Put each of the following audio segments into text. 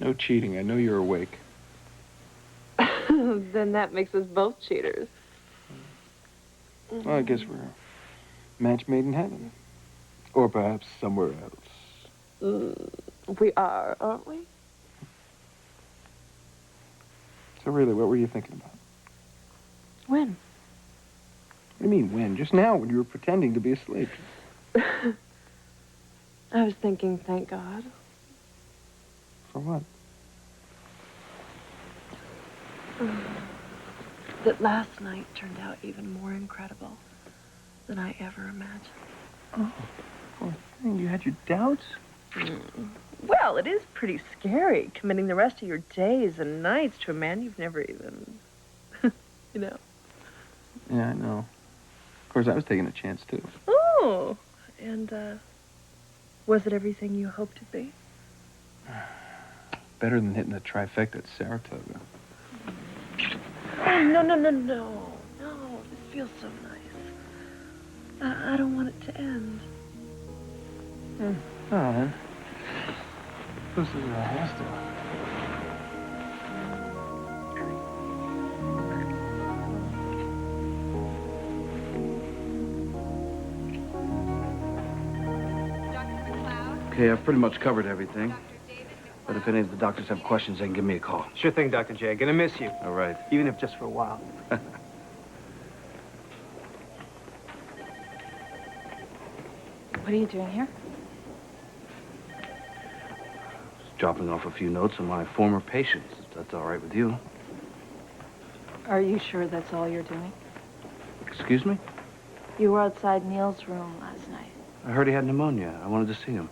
No cheating. I know you're awake. Then that makes us both cheaters. Well, I guess we're a match made in heaven. Or perhaps somewhere else. We are, aren't we? So really, what were you thinking about? When? What do you mean, when? Just now, when you were pretending to be asleep. I was thinking, thank God. For what? That last night turned out even more incredible than I ever imagined. Oh, poor thing. You had your doubts? Well, it is pretty scary, committing the rest of your days and nights to a man you've never even, you know. Yeah, I know. Of course, I was taking a chance, too. Oh, and, was it everything you hoped it'd be? Better than hitting the trifecta at Saratoga. Oh, no. No, this feels so nice. I don't want it to end. Oh, then. This is a hostel. Okay, I've pretty much covered everything. But if any of the doctors have questions, they can give me a call. Sure thing, Dr. J. Gonna miss you. All right. Even if just for a while. What are you doing here? Just dropping off a few notes on my former patients, if that's all right with you. Are you sure that's all you're doing? Excuse me? You were outside Neil's room last night. I heard he had pneumonia. I wanted to see him.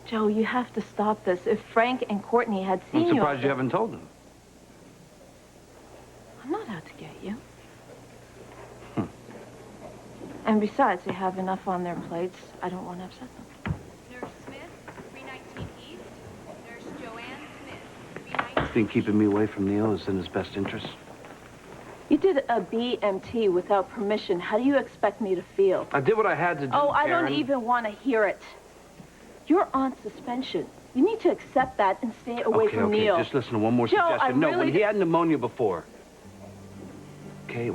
Joe, you have to stop this. If Frank and Courtney had seen you... I'm surprised you haven't told them. I'm not out to get you. And besides, they have enough on their plates. I don't want to upset them. Nurse Smith, 319 East. Nurse Joanne Smith, 319... You think keeping me away from Neil is in his best interest? You did a BMT without permission. How do you expect me to feel? I did what I had to do, Oh, I Karen. don't even want to hear it. You're on suspension. You need to accept that and stay away from Neil. Okay, just listen to one more Joe, suggestion. No, really when he had pneumonia before, okay,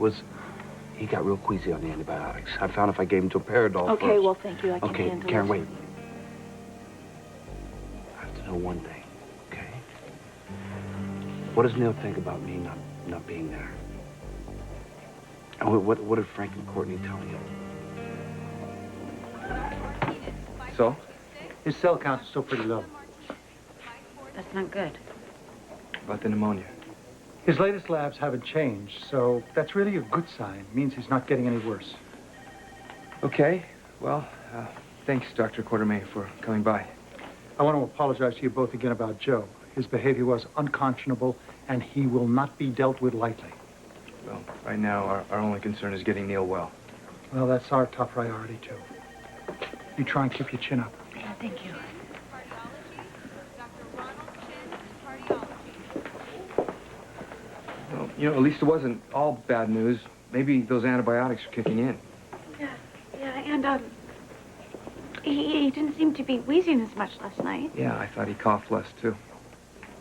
he got real queasy on the antibiotics. I found if I gave him Toperidol Okay, first. well, thank you. I can handle Karen, it. wait. I have to know one thing, okay? What does Neil think about me not being there? And what did Frank and Courtney tell you? So? His cell count is still pretty low. That's not good. About the pneumonia. His latest labs haven't changed, so that's really a good sign. It means he's not getting any worse. Okay. Well, thanks, Dr. Quartermain, for coming by. I want to apologize to you both again about Joe. His behavior was unconscionable, and he will not be dealt with lightly. Well, right now, our only concern is getting Neil well. Well, that's our top priority, too. You try and keep your chin up. Thank you. Well, you know, at least it wasn't all bad news. Maybe those antibiotics are kicking in. Yeah, and, he didn't seem to be wheezing as much last night. Yeah, I thought he coughed less, too.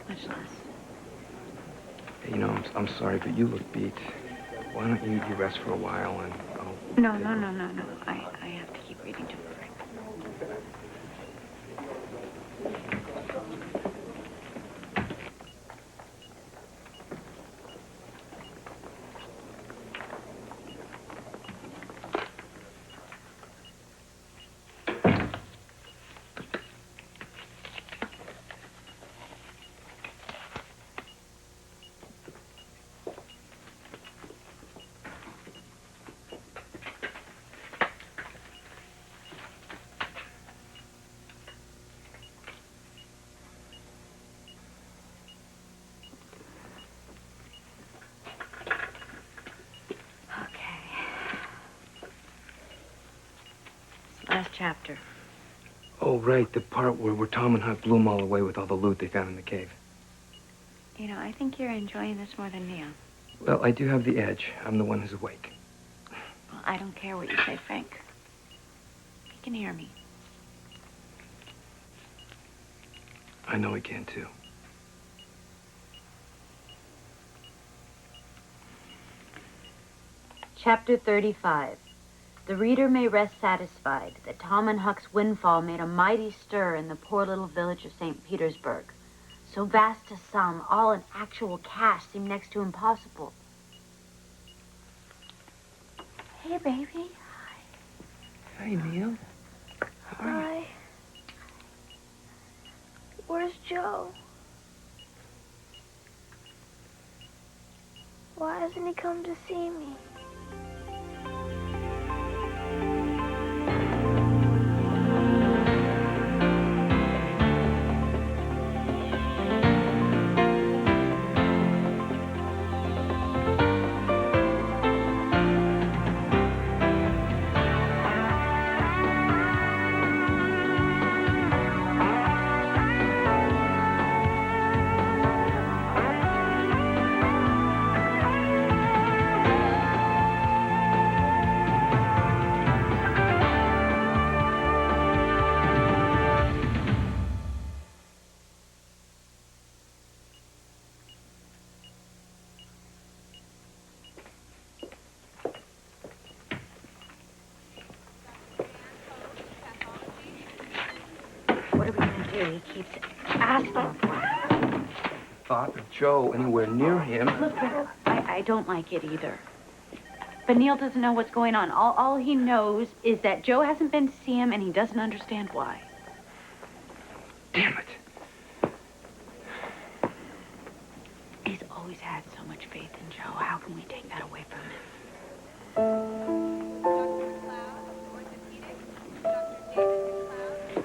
Much less. Hey, you know, I'm sorry, but you look beat. Why don't you rest for a while and I'll... No. I have to keep reading to Frank. Last chapter. Oh, right, the part where Tom and Huck blew them all away with all the loot they found in the cave. You know, I think you're enjoying this more than Neil. Well, I do have the edge. I'm the one who's awake. Well, I don't care what you say, Frank. He can hear me. I know he can, too. Chapter 35. The reader may rest satisfied that Tom and Huck's windfall made a mighty stir in the poor little village of St. Petersburg. So vast a sum, all in actual cash, seemed next to impossible. Hey, baby. Hi, Neil. Hi. Where's Joe? Why hasn't he come to see me? What are we going to do? He keeps asking for it. Thought of Joe anywhere near him. Look, I don't like it either. But Neil doesn't know what's going on. All he knows is that Joe hasn't been to see him, and he doesn't understand why. Damn it. He's always had so much faith in Joe. How can we take that away from him? Dr. McLeod, orthopedics. Dr. David McLeod, orthopedics.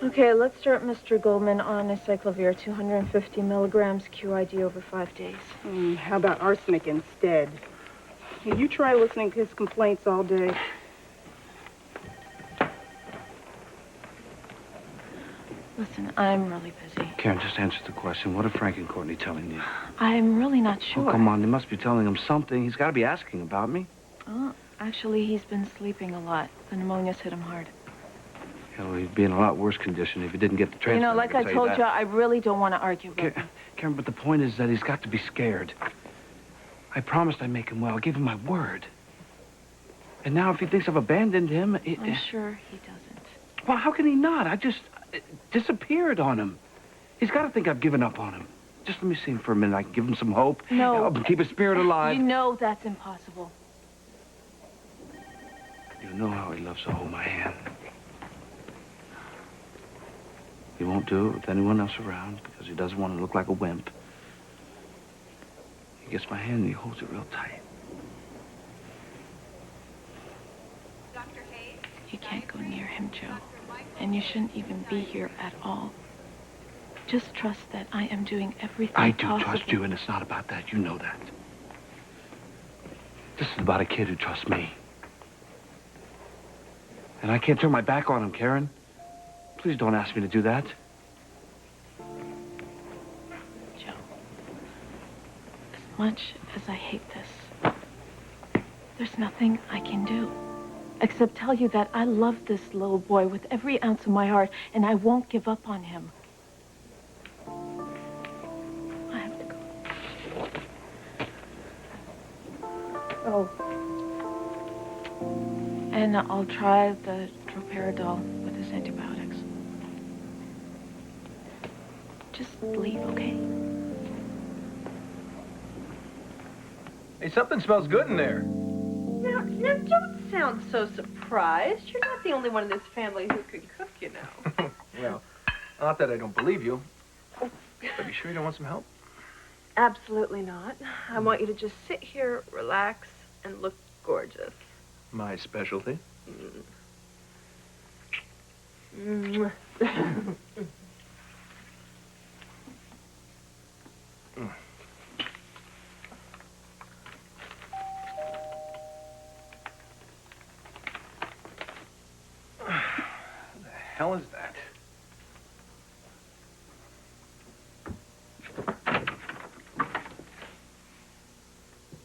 Okay, let's start Mr. Goldman on acyclovir, 250 milligrams QID over 5 days. How about arsenic instead? You try listening to his complaints all day. Listen, I'm really busy. Karen, just answer the question. What are Frank and Courtney telling you? I'm really not sure. Oh, come on. They must be telling him something. He's got to be asking about me. Oh, actually, he's been sleeping a lot. The pneumonia's hit him hard. You know, he'd be in a lot worse condition if he didn't get the transfer. You know, like I told you, I really don't want to argue with him. Karen, but the point is that he's got to be scared. I promised I'd make him well. I gave him my word. And now if he thinks I've abandoned him... I'm sure he doesn't. Well, how can he not? I just disappeared on him. He's got to think I've given up on him. Just let me see him for a minute. I can give him some hope. No. Keep his spirit alive. You know that's impossible. You know how he loves to hold my hand. He won't do it with anyone else around because he doesn't want to look like a wimp. He gets my hand and he holds it real tight. Dr. Hayes. You can't go near him, Joe. And you shouldn't even be here at all. Just trust that I am doing everything possible. I do trust you, and it's not about that. You know that. This is about a kid who trusts me. And I can't turn my back on him, Karen. Please don't ask me to do that. Joe, as much as I hate this, there's nothing I can do except tell you that I love this little boy with every ounce of my heart, and I won't give up on him. I have to go. Oh. And I'll try the droperidol with his antibiotics. Just leave, okay? Hey, something smells good in there. Now, don't sound so surprised. You're not the only one in this family who can cook, you know. Well, not that I don't believe you. But you sure you don't want some help? Absolutely not. I want you to just sit here, relax, and look gorgeous. My specialty. Mm. The hell is that?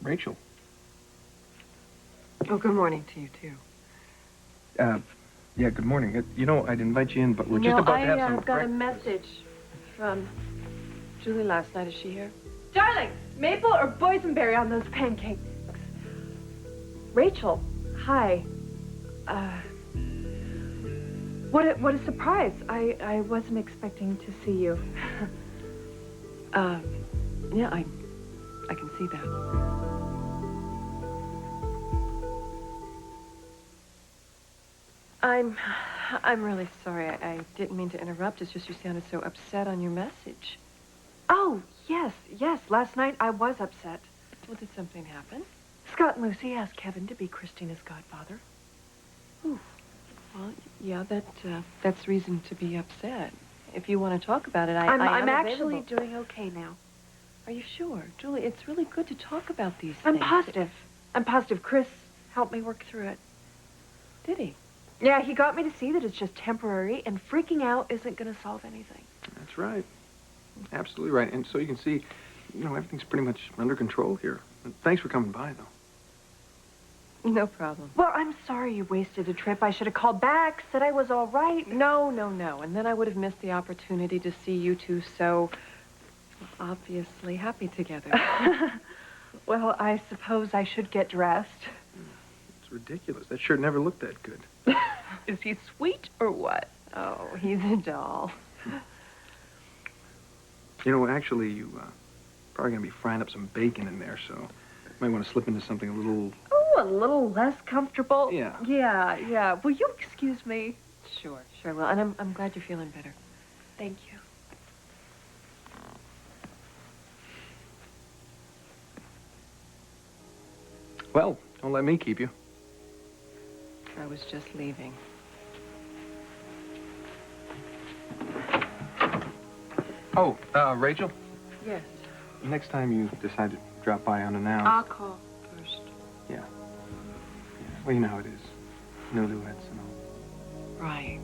Rachel. Oh, good morning to you, too. Yeah, good morning. You know, I'd invite you in, but we're just about to have some I've got a breakfast. message from Julie last night. Is she here? Darling, maple or boysenberry on those pancakes? Rachel, hi. What a surprise. I wasn't expecting to see you. Yeah, I can see that. I'm really sorry. I didn't mean to interrupt. It's just you sounded so upset on your message. Oh, yes. Last night I was upset. Well, did something happen? Scott and Lucy asked Kevin to be Christina's godfather. Ooh. Well, yeah, that's reason to be upset. If you want to talk about it, I'm actually doing okay now. Are you sure? Julie, it's really good to talk about these things. I'm positive. Chris helped me work through it. Did he? Yeah, he got me to see that it's just temporary, and freaking out isn't going to solve anything. That's right. Absolutely right. And so you can see, you know, everything's pretty much under control here. And thanks for coming by, though. No problem. Well, I'm sorry you wasted a trip. I should have called back, said I was all right. No. And then I would have missed the opportunity to see you two so obviously happy together. Well, I suppose I should get dressed. It's ridiculous. That shirt never looked that good. Is he sweet or what? Oh, he's a doll. You know, actually, you probably going to be frying up some bacon in there, so you might want to slip into something a little... Oh, a little less comfortable? Yeah. Yeah. Will you excuse me? Sure, well, and I'm glad you're feeling better. Thank you. Well, don't let me keep you. I was just leaving. Oh, Rachel? Yes. Next time you decide to drop by unannounced... I'll call first. Yeah. Well, you know how it is. No duets and all. Right.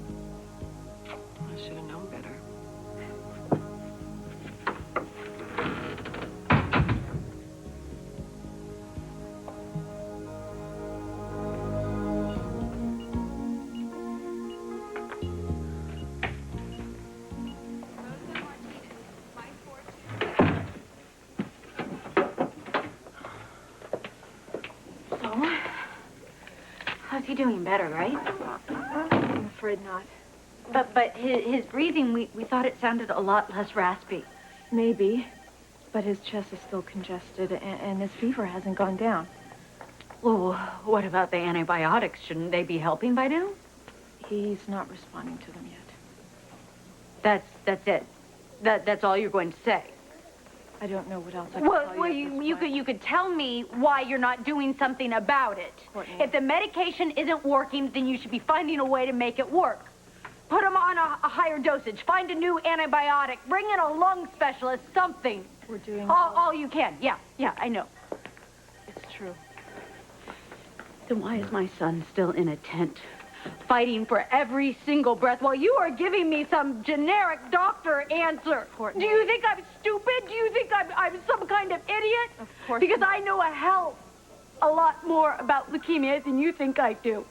I should have known better. How's he doing? Better, right? I'm afraid not. But his breathing, we thought it sounded a lot less raspy. Maybe, but his chest is still congested, and his fever hasn't gone down. Well, what about the antibiotics? Shouldn't they be helping by now? He's not responding to them yet. That's it. That's all you're going to say. I don't know what else I can tell you. Well, you could tell me why you're not doing something about it. Courtney. If the medication isn't working, then you should be finding a way to make it work. Put him on a higher dosage. Find a new antibiotic. Bring in a lung specialist, something. We're doing all you can. Yeah, I know. It's true. Then why is my son still in a tent, fighting for every single breath while you are giving me some generic doctor answer? Courtney. Do you think I'm stupid? Do you think I'm some kind of idiot? Of course Because not. I know a lot more about leukemia than you think I do.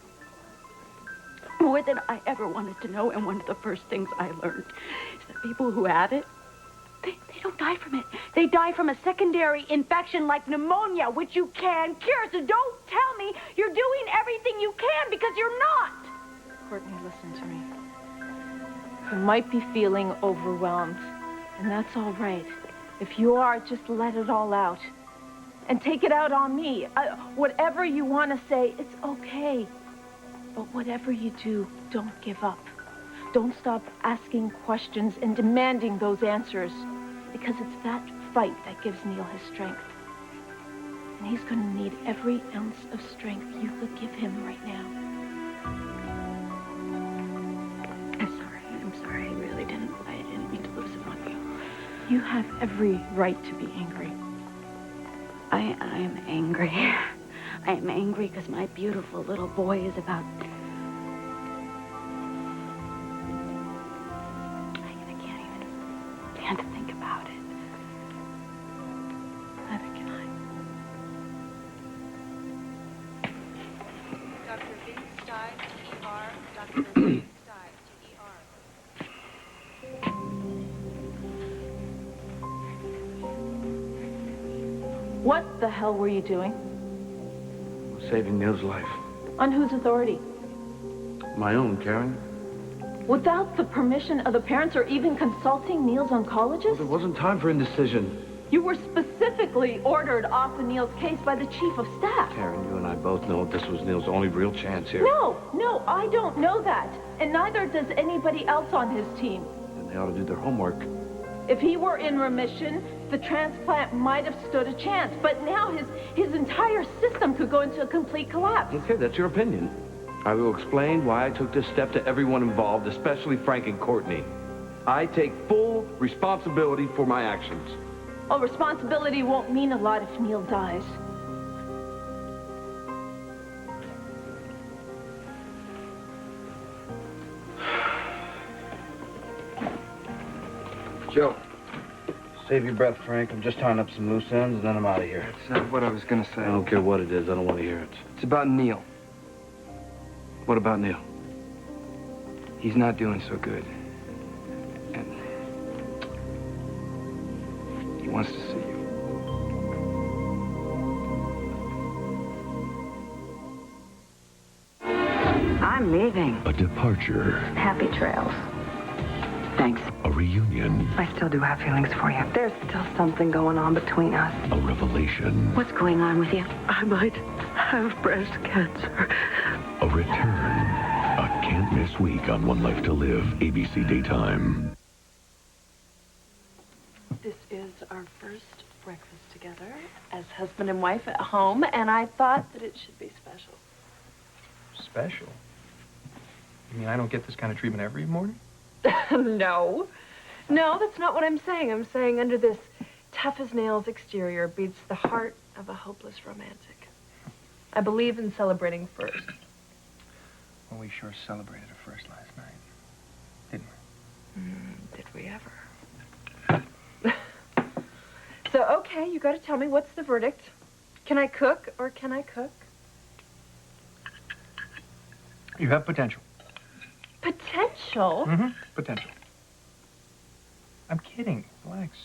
More than I ever wanted to know, and one of the first things I learned is that people who have it, they don't die from it. They die from a secondary infection like pneumonia, which you can cure. So don't tell me you're doing everything you can, because you're not. Courtney, listen to me. You might be feeling overwhelmed, and that's all right. If you are, just let it all out. And take it out on me. Whatever you want to say, it's okay. But whatever you do, don't give up. Don't stop asking questions and demanding those answers. Because it's that fight that gives Neil his strength. And he's going to need every ounce of strength you could give him right now. I'm sorry. I really didn't mean to lose it on you. You have every right to be angry. I am angry. I am angry because my beautiful little boy is about... I can't even stand to think about it. Neither can I. Side to ER. Dr. Side to ER. What the hell were you doing? Saving Neil's life. On whose authority? My own, Karen. Without the permission of the parents or even consulting Neil's oncologist? Well, there wasn't time for indecision. You were specifically ordered off the Neil's case by the chief of staff. Karen, you and I both know this was Neil's only real chance here. No, I don't know that. And neither does anybody else on his team. Then they ought to do their homework. If he were in remission, the transplant might have stood a chance. But now his entire system could go into a complete collapse. Okay, that's your opinion. I will explain why I took this step to everyone involved, especially Frank and Courtney. I take full responsibility for my actions. Well, responsibility won't mean a lot if Neil dies. Joe. Save your breath, Frank. I'm just tying up some loose ends, and then I'm out of here. That's what I was going to say. I don't care what it is. I don't want to hear it. It's about Neil. What about Neil? He's not doing so good. And he wants to see you. I'm leaving. A departure. Happy trails. Thanks. A reunion. I still do have feelings for you. There's still something going on between us. A revelation. What's going on with you? I might have breast cancer. A return. A can't miss week on One Life to Live, ABC Daytime. This is our first breakfast together as husband and wife at home, and I thought that it should be special. Special? You mean I don't get this kind of treatment every morning? No, that's not what I'm saying. I'm saying under this tough-as-nails exterior beats the heart of a hopeless romantic. I believe in celebrating first. Well, we sure celebrated a first last night, didn't we? Did we ever? So, okay, you gotta tell me, what's the verdict? Can I cook or can I cook? You have potential. Potential? Mm-hmm. Potential. I'm kidding. Relax.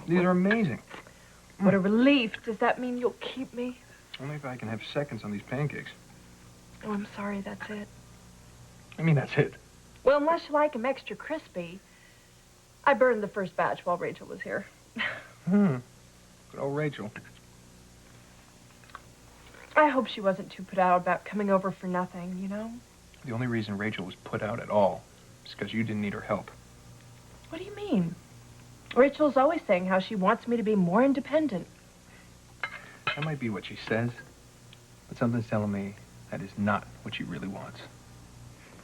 These are amazing. What a relief. Does that mean you'll keep me? Only if I can have seconds on these pancakes. Oh, I'm sorry, that's it. I mean, that's it. Well, unless you like them extra crispy. I burned the first batch while Rachel was here. Good old Rachel. I hope she wasn't too put out about coming over for nothing, you know? The only reason Rachel was put out at all is because you didn't need her help. What do you mean? Rachel's always saying how she wants me to be more independent. That might be what she says, but something's telling me that is not what she really wants.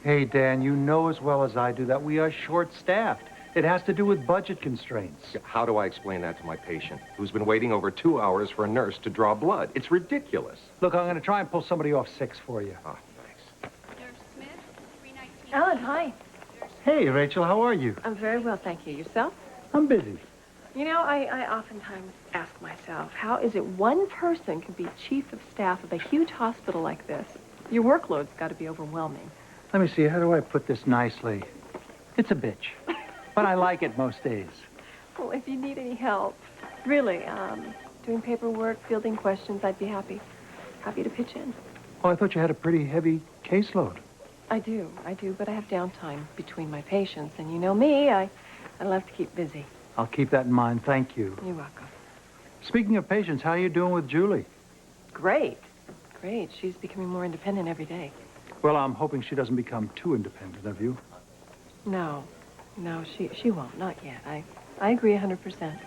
Hey, Dan, you know as well as I do that we are short-staffed. It has to do with budget constraints. How do I explain that to my patient, who's been waiting over 2 hours for a nurse to draw blood? It's ridiculous. Look, I'm going to try and pull somebody off 6 for you. Oh, thanks. Nurse Smith, 319. Alan, hi. Hey, Rachel, how are you? I'm very well, thank you. Yourself? I'm busy. You know, I oftentimes ask myself, how is it one person can be chief of staff of a huge hospital like this? Your workload's got to be overwhelming. Let me see, how do I put this nicely? It's a bitch, but I like it most days. Well, if you need any help, really, doing paperwork, fielding questions, I'd be happy to pitch in. Oh, I thought you had a pretty heavy caseload. I do, but I have downtime between my patients, and you know me, I love to keep busy. I'll keep that in mind, thank you. You're welcome. Speaking of patients, how are you doing with Julie? Great. She's becoming more independent every day. Well, I'm hoping she doesn't become too independent of you. No, she won't, not yet. I agree 100%.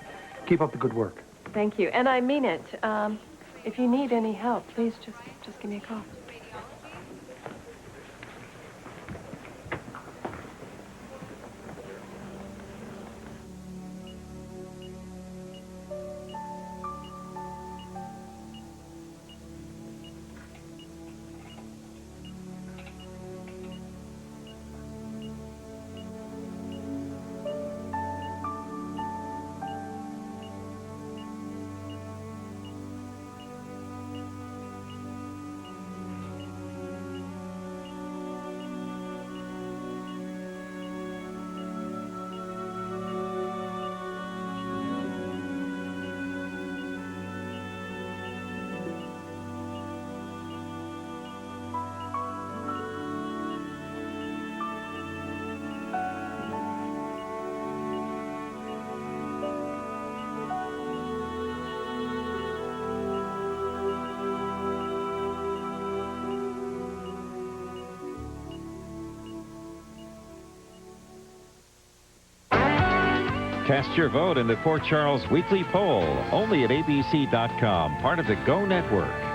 Keep up the good work. Thank you, and I mean it. If you need any help, please just give me a call. Cast your vote in the Port Charles Weekly Poll, only at abc.com, part of the Go Network.